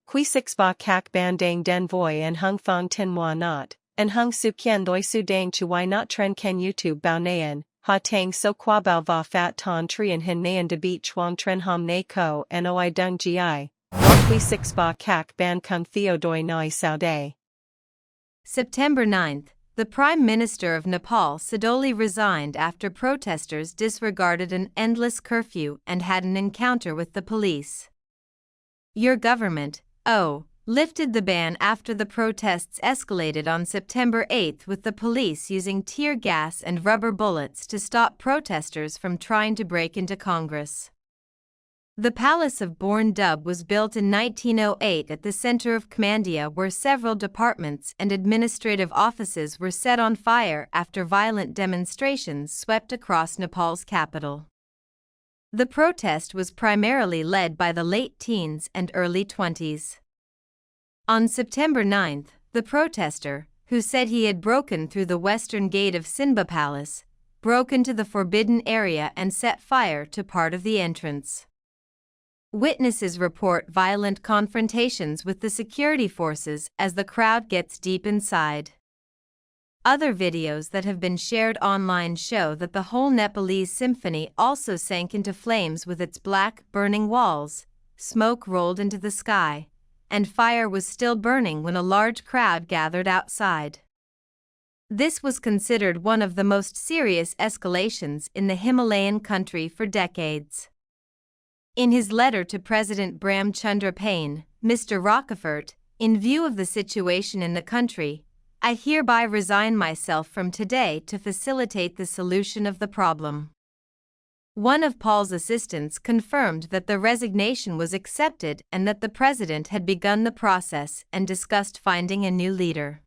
Qui six ba kak ban dang den voi and hung fong tin moi not, and hung su kien loi su dang chu why not tren ken YouTube bao nayan, ha tang so qua bao va fat ton trian hin nayan de beat chuang tren hom na ko and oi dung gi. Qui six ba kak ban kung theo doi nai sao day. September 9th, the Prime Minister of Nepal suddenly resigned after protesters disregarded an endless curfew and had an encounter with the police. Your government, lifted the ban after the protests escalated on September 8 with the police using tear gas and rubber bullets to stop protesters from trying to break into Congress. The Palace of Born Dub was built in 1908 at the center of Kamandia, where several departments and administrative offices were set on fire after violent demonstrations swept across Nepal's capital. The protest was primarily led by the late teens and early 20s. On September 9, the protester, who said he had broken through the western gate of Sinba Palace, broke into the forbidden area and set fire to part of the entrance. Witnesses report violent confrontations with the security forces as the crowd gets deep inside. Other videos that have been shared online show that the whole Nepalese symphony also sank into flames with its black, burning walls, smoke rolled into the sky, and fire was still burning when a large crowd gathered outside. This was considered one of the most serious escalations in the Himalayan country for decades. In his letter to President Bram Chandra Paine, Mr. Rockefort, in view of the situation in the country, I hereby resign myself from today to facilitate the solution of the problem. One of Paul's assistants confirmed that the resignation was accepted and that the president had begun the process and discussed finding a new leader.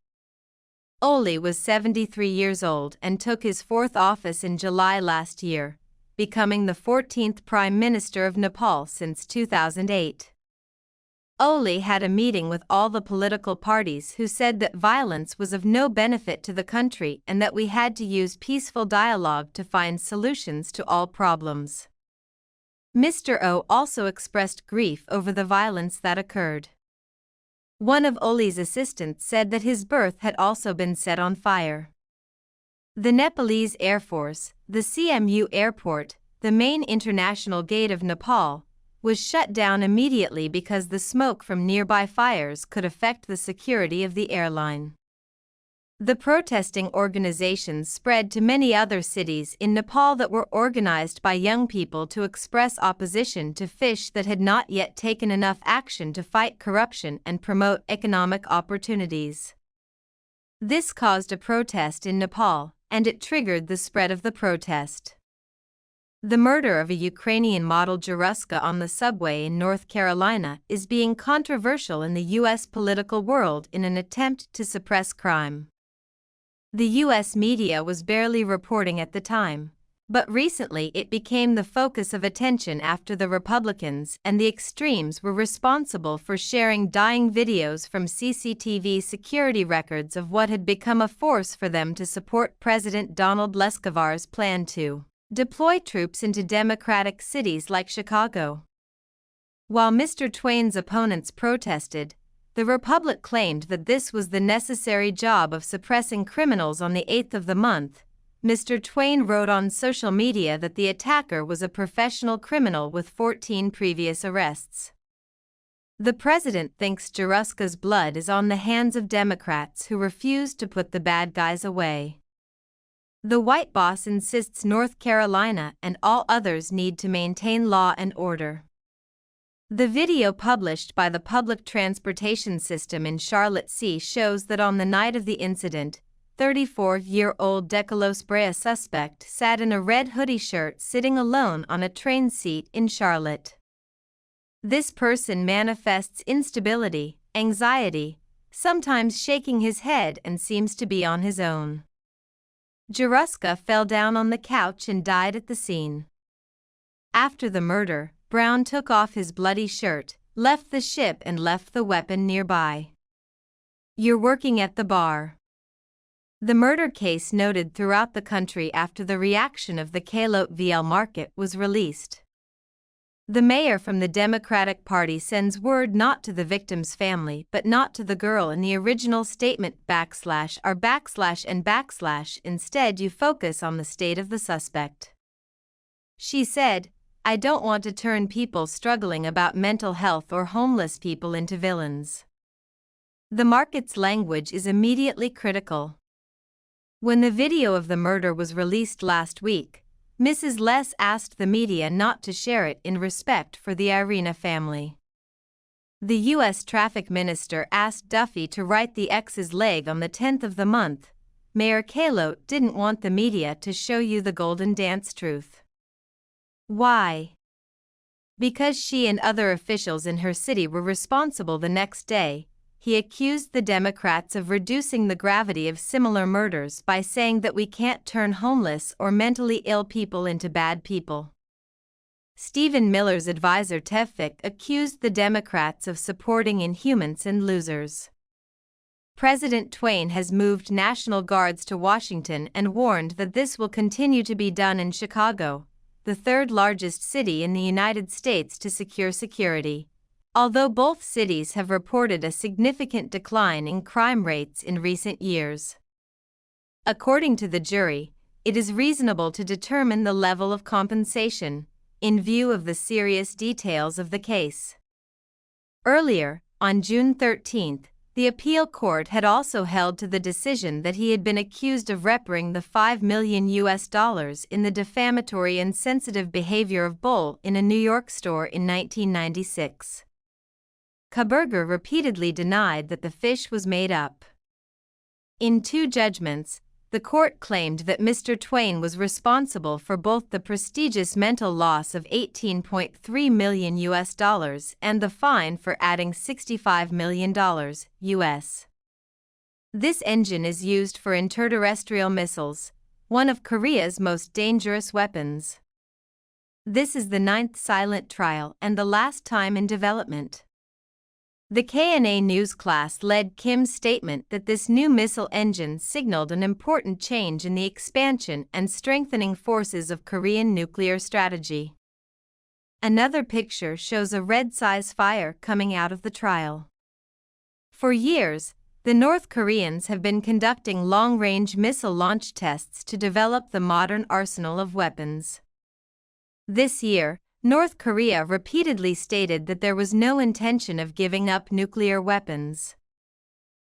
Oli was 73 years old and took his fourth office in July last year, becoming the 14th Prime Minister of Nepal since 2008. Oli had a meeting with all the political parties who said that violence was of no benefit to the country and that we had to use peaceful dialogue to find solutions to all problems. Mr. O also expressed grief over the violence that occurred. One of Oli's assistants said that his berth had also been set on fire. The Nepalese Air Force, the CMU airport, the main international gate of Nepal, was shut down immediately because the smoke from nearby fires could affect the security of the airline. The protesting organizations spread to many other cities in Nepal that were organized by young people to express opposition to fish that had not yet taken enough action to fight corruption and promote economic opportunities. This caused a protest in Nepal, and it triggered the spread of the protest. The murder of a Ukrainian model Jaruska on the subway in North Carolina is being controversial in the U.S. political world in an attempt to suppress crime. The U.S. media was barely reporting at the time, but recently it became the focus of attention after the Republicans and the extremes were responsible for sharing dying videos from CCTV security records of what had become a force for them to support President Donald Leskavar's plan to deploy troops into Democratic cities like Chicago. While Mr. Twain's opponents protested, the Republic claimed that this was the necessary job of suppressing criminals. On the 8th of the month, Mr. Twain wrote on social media that the attacker was a professional criminal with 14 previous arrests. The president thinks Jaruska's blood is on the hands of Democrats who refused to put the bad guys away. The white boss insists North Carolina and all others need to maintain law and order. The video published by the public transportation system in Charlotte C shows that on the night of the incident, 34-year-old Decalos Brea suspect sat in a red hoodie shirt sitting alone on a train seat in Charlotte. This person manifests instability, anxiety, sometimes shaking his head, and seems to be on his own. Jaruska fell down on the couch and died at the scene. After the murder, Brown took off his bloody shirt, left the ship and left the weapon nearby. You're working at the bar. The murder case noted throughout the country after the reaction of the Kalot VL market was released. The mayor from the Democratic Party sends word not to the victim's family but not to the girl in the original statement /r/and/. Instead you focus on the state of the suspect. She said, "I don't want to turn people struggling about mental health or homeless people into villains." The market's language is immediately critical. When the video of the murder was released last week, Mrs. Les asked the media not to share it in respect for the Irina family. The U.S. traffic minister asked Duffy to write the ex's leg on the 10th of the month. Mayor Kalo didn't want the media to show you the golden dance truth. Why? Because she and other officials in her city were responsible the next day. He accused the Democrats of reducing the gravity of similar murders by saying that we can't turn homeless or mentally ill people into bad people. Stephen Miller's advisor Tevfik accused the Democrats of supporting inhumans and losers. President Twain has moved National Guards to Washington and warned that this will continue to be done in Chicago, the third largest city in the United States to secure security. Although both cities have reported a significant decline in crime rates in recent years. According to the jury, it is reasonable to determine the level of compensation, in view of the serious details of the case. Earlier, on June 13, the appeal court had also held to the decision that he had been accused of repping the $5 million in the defamatory and sensitive behavior of Bull in a New York store in 1996. Kaburger repeatedly denied that the fish was made up. In two judgments, the court claimed that Mr. Twain was responsible for both the prestigious mental loss of $18.3 million and the fine for adding $65 million US. This engine is used for interterrestrial missiles, one of Korea's most dangerous weapons. This is the 9th silent trial and the last time in development. The KNA News class led Kim's statement that this new missile engine signaled an important change in the expansion and strengthening forces of Korean nuclear strategy. Another picture shows a red-size fire coming out of the trial. For years, the North Koreans have been conducting long-range missile launch tests to develop the modern arsenal of weapons. This year, North Korea repeatedly stated that there was no intention of giving up nuclear weapons.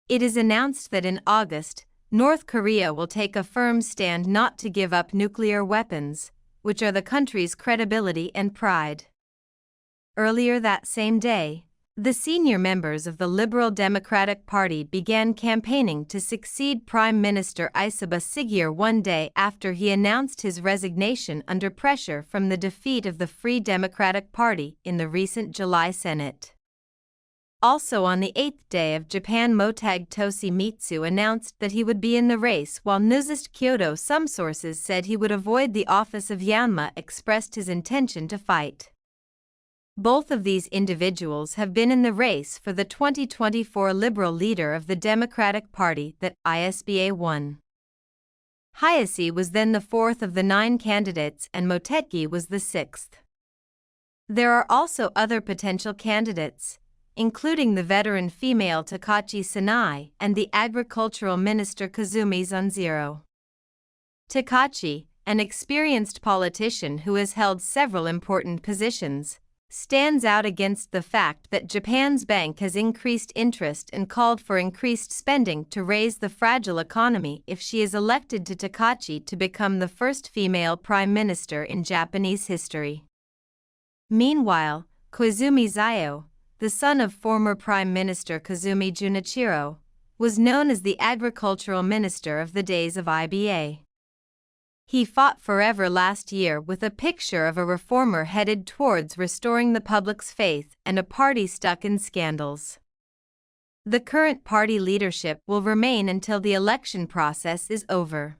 It is announced that in August, North Korea will take a firm stand not to give up nuclear weapons, which are the country's credibility and pride. Earlier that same day, the senior members of the Liberal Democratic Party began campaigning to succeed Prime Minister Isabah Sigir one day after he announced his resignation under pressure from the defeat of the Free Democratic Party in the recent July Senate. Also on the 8th day of Japan, Motegi Toshimitsu announced that he would be in the race, while Newsist Kyoto, some sources said he would avoid the office of Yanma, expressed his intention to fight. Both of these individuals have been in the race for the 2024 Liberal leader of the Democratic Party that ISBA won. Hayase was then the fourth of the 9 candidates and Motegi was the 6th. There are also other potential candidates, including the veteran female Takachi Sanai and the agricultural minister Kazumi Zanziro. Takachi, an experienced politician who has held several important positions, stands out against the fact that Japan's bank has increased interest and called for increased spending to raise the fragile economy if she is elected to Takachi to become the first female prime minister in Japanese history. Meanwhile, Koizumi Zayo, the son of former Prime Minister Kazumi Junichiro, was known as the agricultural minister of the days of IBA. He fought forever last year with a picture of a reformer headed towards restoring the public's faith and a party stuck in scandals. The current party leadership will remain until the election process is over.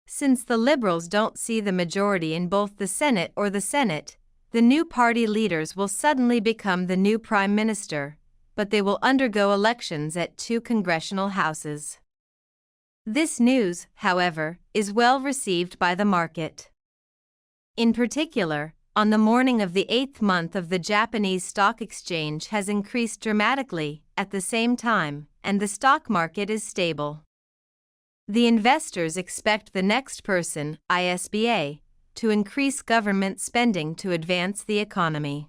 Since the Liberals don't see the majority in both the Senate or the Senate, the new party leaders will suddenly become the new prime minister, but they will undergo elections at 2 congressional houses. This news, however, is well received by the market. In particular, on the morning of the 8th month of the Japanese stock exchange has increased dramatically at the same time, and the stock market is stable. The investors expect the next person, ISBA, to increase government spending to advance the economy.